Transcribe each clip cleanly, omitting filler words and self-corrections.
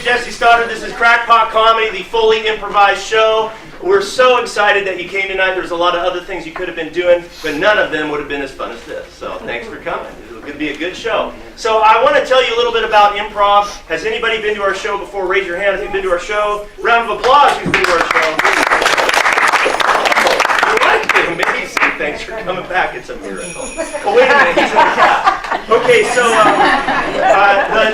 name's Jesse Stoddard. This is Crackpot Comedy, the fully improvised show. We're so excited that you came tonight. There's a lot of other things you could have been doing, but none of them would have been as fun as this. So thanks for coming. It's going to be a good show. So I want to tell you a little bit about improv. Has anybody been to our show before? Raise your hand if you've been to our show. Round of applause who's been to our show. You like it? Amazing. Thanks for coming back. It's a miracle. Oh, wait a minute. He's in the cat. Okay, so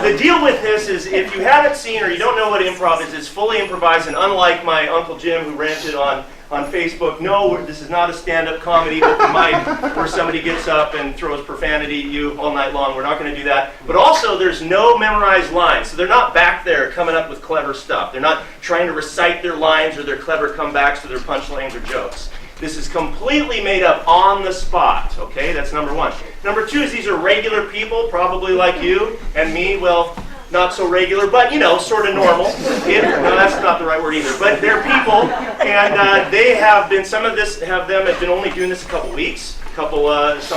the deal with this is if you haven't seen or you don't know what improv is, it's fully improvised, and unlike my Uncle Jim who ranted on Facebook, no, this is not a stand-up comedy open mic where somebody gets up and throws profanity at you all night long. We're not going to do that. But also, there's no memorized lines, so they're not back there coming up with clever stuff. They're not trying to recite their lines or their clever comebacks or their punchlines or jokes. This is completely made up on the spot, okay? That's number one. Number two is these are regular people, probably like you and me. Well, not so regular, but, you know, sort of normal. No, that's not the right word either. But they're people, and they have been, some of them have been only doing this a couple weeks. Some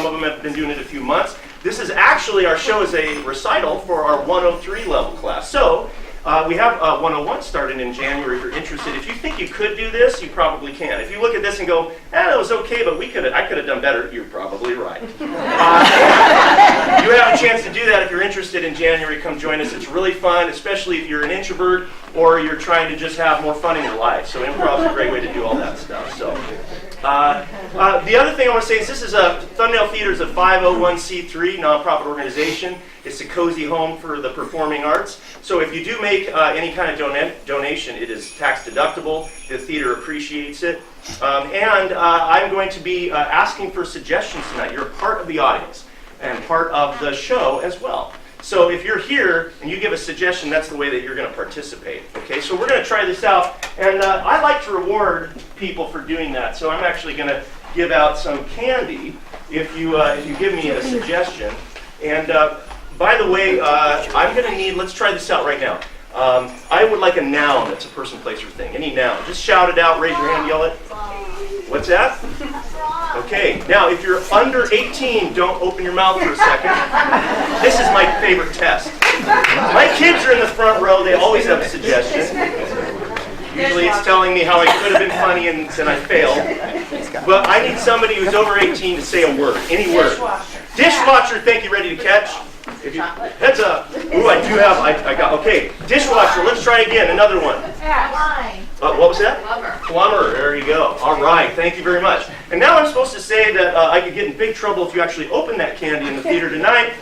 of them have been doing it a few months. This is actually, our show is a recital for our 103 level class. So, we have 101 starting in January if you're interested. If you think you could do this, you probably can. If you look at this and go, that was okay, but I could have done better, you're probably right. You have a chance to do that if you're interested in January. Come join us. It's really fun, especially if you're an introvert or you're trying to just have more fun in your life. So improv is a great way to do all that stuff. So, the other thing I want to say is this is Thumbnail Theater is a 501c3 nonprofit organization. It's a cozy home for the performing arts. So if you do make any kind of donation, it is tax deductible. The theater appreciates it. And I'm going to be asking for suggestions tonight. You're part of the audience and part of the show as well. So if you're here and you give a suggestion, that's the way that you're going to participate. Okay, so we're going to try this out. And I like to reward people for doing that. So I'm actually going to give out some candy if you give me a suggestion. And by the way, I'm going to need, let's try this out right now. I would like a noun that's a person, place, or thing. Any noun. Just shout it out, raise your hand, yell it. What's that? Okay, now if you're under 18, don't open your mouth for a second. This is my favorite test. My kids are in the front row, they always have a suggestion. Usually it's telling me how I could have been funny and then I failed. But I need somebody who's over 18 to say a word, any word. Dishwasher, thank you, ready to catch? If you, heads up. Ooh, I do have, I got, okay. Dishwasher, let's try again, another one. What was that? Plumber, there you go. All right, thank you very much. And now I'm supposed to say that I could get in big trouble if you actually open that candy in the theater tonight.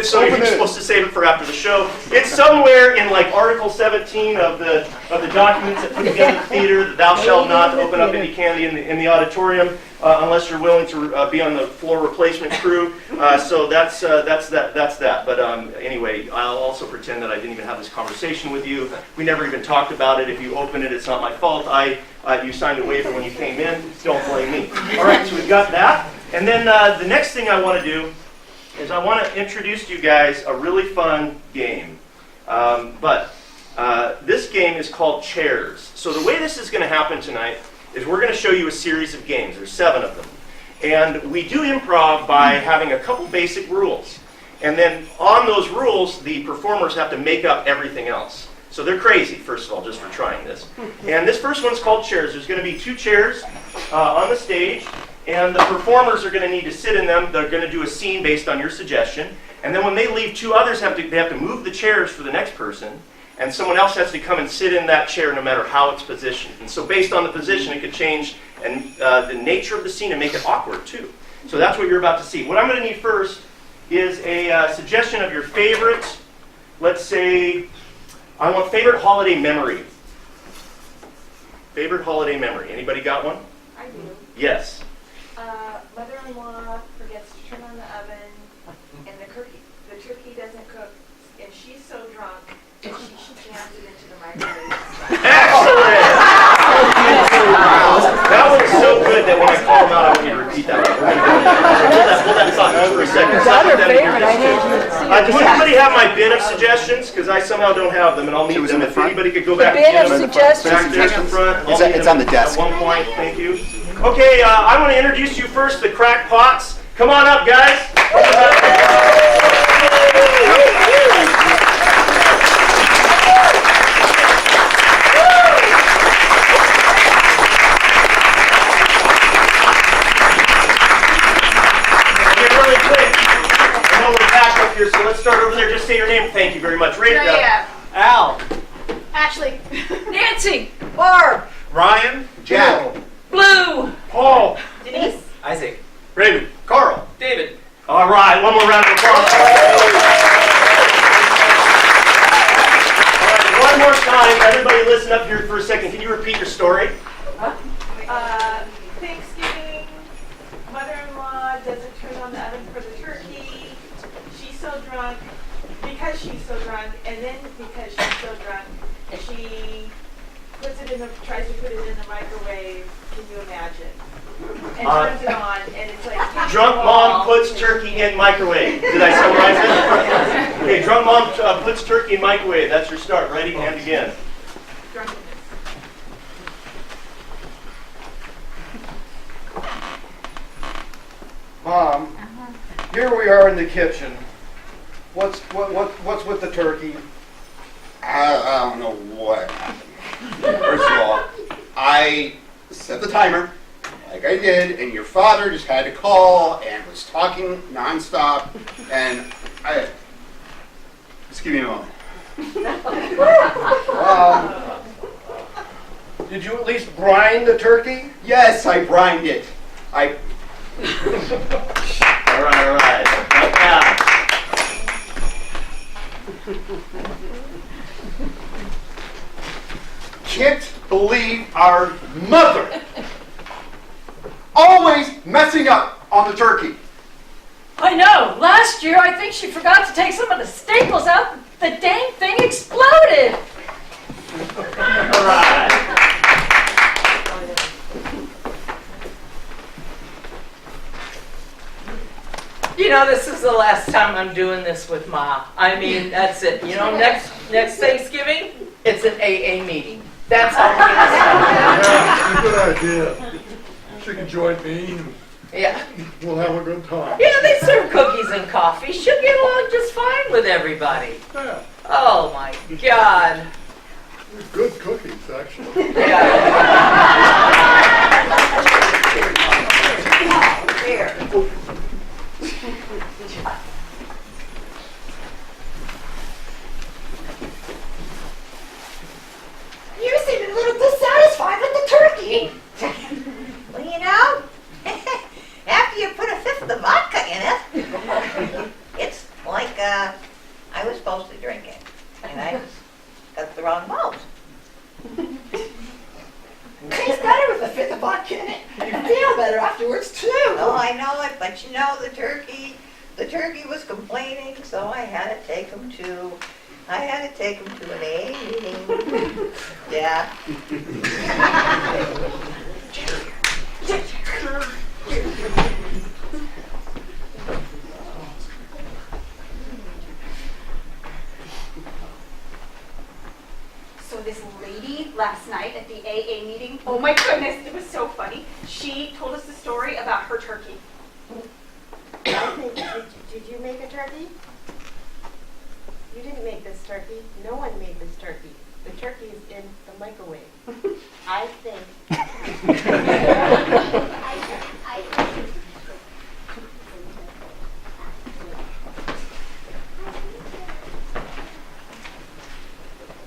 So you're supposed to save it for after the show. It's somewhere in like Article 17 of the documents that put together the theater that thou shalt not open up any candy in the auditorium unless you're willing to be on the floor replacement crew. So that's that. But anyway, I'll also pretend that I didn't even have this conversation with you. We never even talked about it. If you open it, it's not my fault. You signed a waiver when you came in. Don't blame me. All right, so we've got that. And then the next thing I want to do is I want to introduce to you guys a really fun game. This game is called Chairs. So the way this is going to happen tonight is we're going to show you a series of games. There's 7 of them. And we do improv by having a couple basic rules. And then on those rules, the performers have to make up everything else. So they're crazy, first of all, just for trying this. And this first one's called Chairs. There's going to be 2 chairs on the stage. And the performers are going to need to sit in them. They're going to do a scene based on your suggestion. And then when they leave, 2 others have to move the chairs for the next person. And someone else has to come and sit in that chair no matter how it's positioned. And so based on the position, it could change the nature of the scene and make it awkward too. So that's what you're about to see. What I'm going to need first is a suggestion of your favorite, let's say, I want favorite holiday memory. Favorite holiday memory. Anybody got one? I do. Yes. Mother-in-law forgets to turn on the oven, and the turkey doesn't cook, and she's so drunk that she jams it into the microwave. Excellent! That one is so good that when I call them out, I want you to repeat that one. Hold that thought for a second. Does anybody have my bin of suggestions? Because I somehow don't have them, and I'll need them. If anybody could go back and get them. Back there in the front. It's on the desk. At one point, thank you. Okay, I want to introduce you first to Crackpots. Come on up, guys. over there, just say your name. Thank you very much. Ray, Al. Ashley. Nancy. Barb. Ryan, Jack. Blue. Paul, Denise. Isaac. Raymond, Carl. David. All right, one more round of applause. All right, one more time. Everybody listen up here for a second. Can you repeat your story? Thanksgiving, mother-in-law doesn't turn on the oven for the turkey. She's so drunk, because she's so drunk, and then because she's so drunk, she tries to put it in the microwave. Can you imagine? And turns it on, and it's like Drunk mom puts turkey in microwave. Did I summarize it? Okay, drunk mom puts turkey in microwave. That's your start. Ready and begin. drunkenness. Mom, here we are in the kitchen. What's with the turkey? I don't know what happened. First of all, I set the timer like I did, and your father just had to call and was talking nonstop, and I... Just give me a moment. Did you at least brine the turkey? Yes, I brined it. All right. Not bad. Can't believe our mother always messing up on the turkey. I know. Last year, I think she forgot to take some of the staples out. The dang thing exploded. All right. You know, this is the last time I'm doing this with Ma. I mean, that's it. You know, next Thanksgiving, it's an AA meeting. That's all we're gonna Yeah, good idea. She can join me and say. Yeah. we'll have a good time. You know, they serve cookies and coffee. She'll get along just fine with everybody. Yeah, Oh my God. good cookies, actually. Here. You seem a little dissatisfied with the turkey. Well, you know, after you put a fifth of the vodka in it, it's like I was supposed to drink it, and I just got the wrong malt. Tastes better with a fifth of vodka in it. You feel better afterwards too. Oh, I know it, but you know the turkey was complaining, so I had to take him to an AA meeting. Yeah. So this lady last night at the AA meeting, oh my goodness, it was so funny. She told us the story about her turkey. Did you make a turkey? You didn't make this turkey. No one made this turkey. The turkey is in the microwave. I think.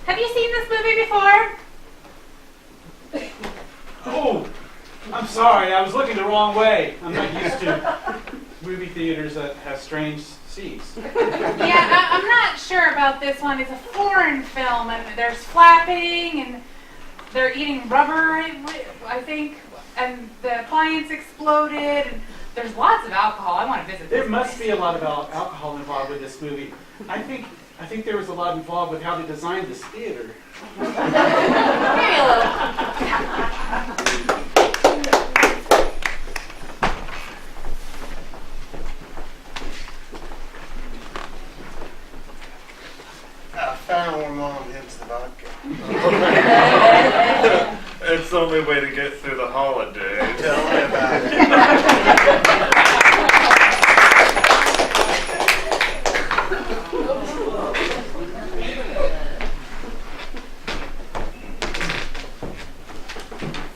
Have you seen this movie before? Oh, I'm sorry. I was looking the wrong way. I'm not used to movie theaters that have strange seats. Yeah, I'm not sure about this one. It's a foreign film, and there's flapping, and they're eating rubber, I think, and the appliance exploded, and there's lots of alcohol. I want to visit this There must place. be a lot of alcohol involved with this movie. I think there was a lot involved with how they designed this theater. Maybe a little. I found where Mom hits the vodka. It's the only way to get through the holidays. Tell me about it.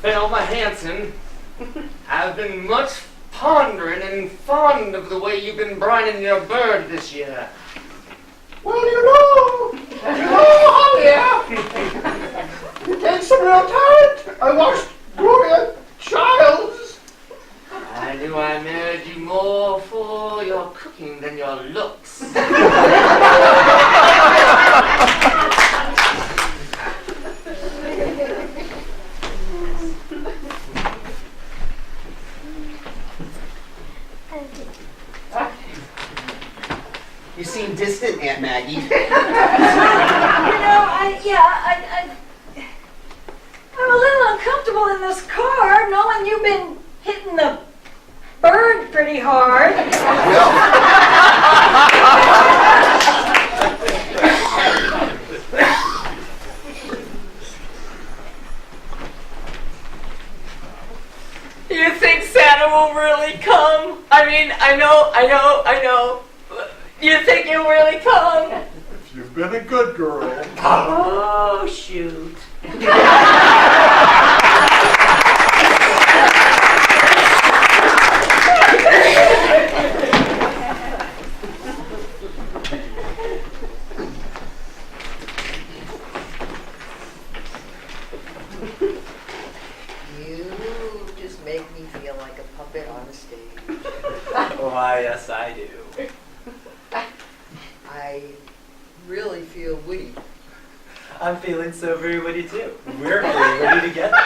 Thelma Hanson, I've been much pondering and fond of the way you've been brining your bird this year. I'm a little uncomfortable in this car, knowing you've been hitting the bird pretty hard. You think Santa will really come? I mean, I know. You think he'll really come? You've been a good girl. Oh, shoot. You just make me feel like a puppet on a stage. Why, yes, I do. I really feel witty. I'm feeling so very witty too. We're feeling witty together.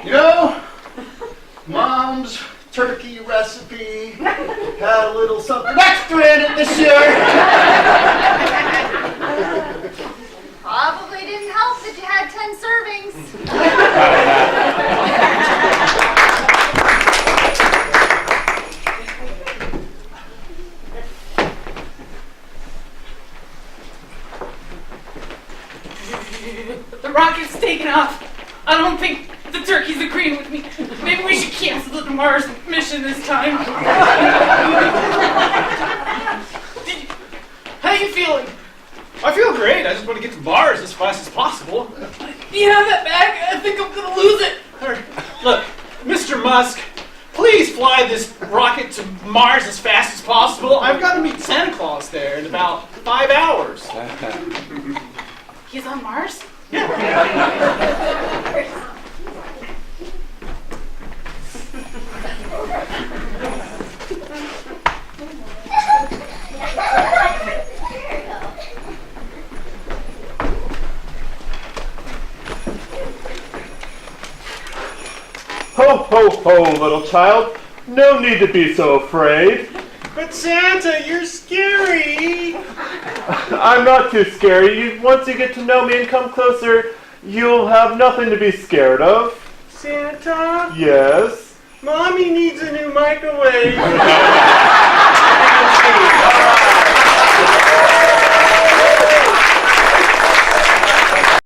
You know, Mom's turkey recipe had a little something extra in it this year. Probably didn't help that you had 10 servings. The rocket's taking off. I don't think the turkey's agreeing with me. Maybe we should cancel the Mars mission this time. How you feeling? I feel great. I just want to get to Mars as fast as possible. You have that bag? I think I'm gonna lose it. Look, Mr. Musk, please fly this rocket to Mars as fast as possible. I've got to meet Santa Claus there in about 5 hours. He's on Mars? Ho, ho, ho, little child. No need to be so afraid. But Santa, you're scary. I'm not too scary. Once you get to know me and come closer, you'll have nothing to be scared of. Santa, Yes? Mommy needs a new microwave.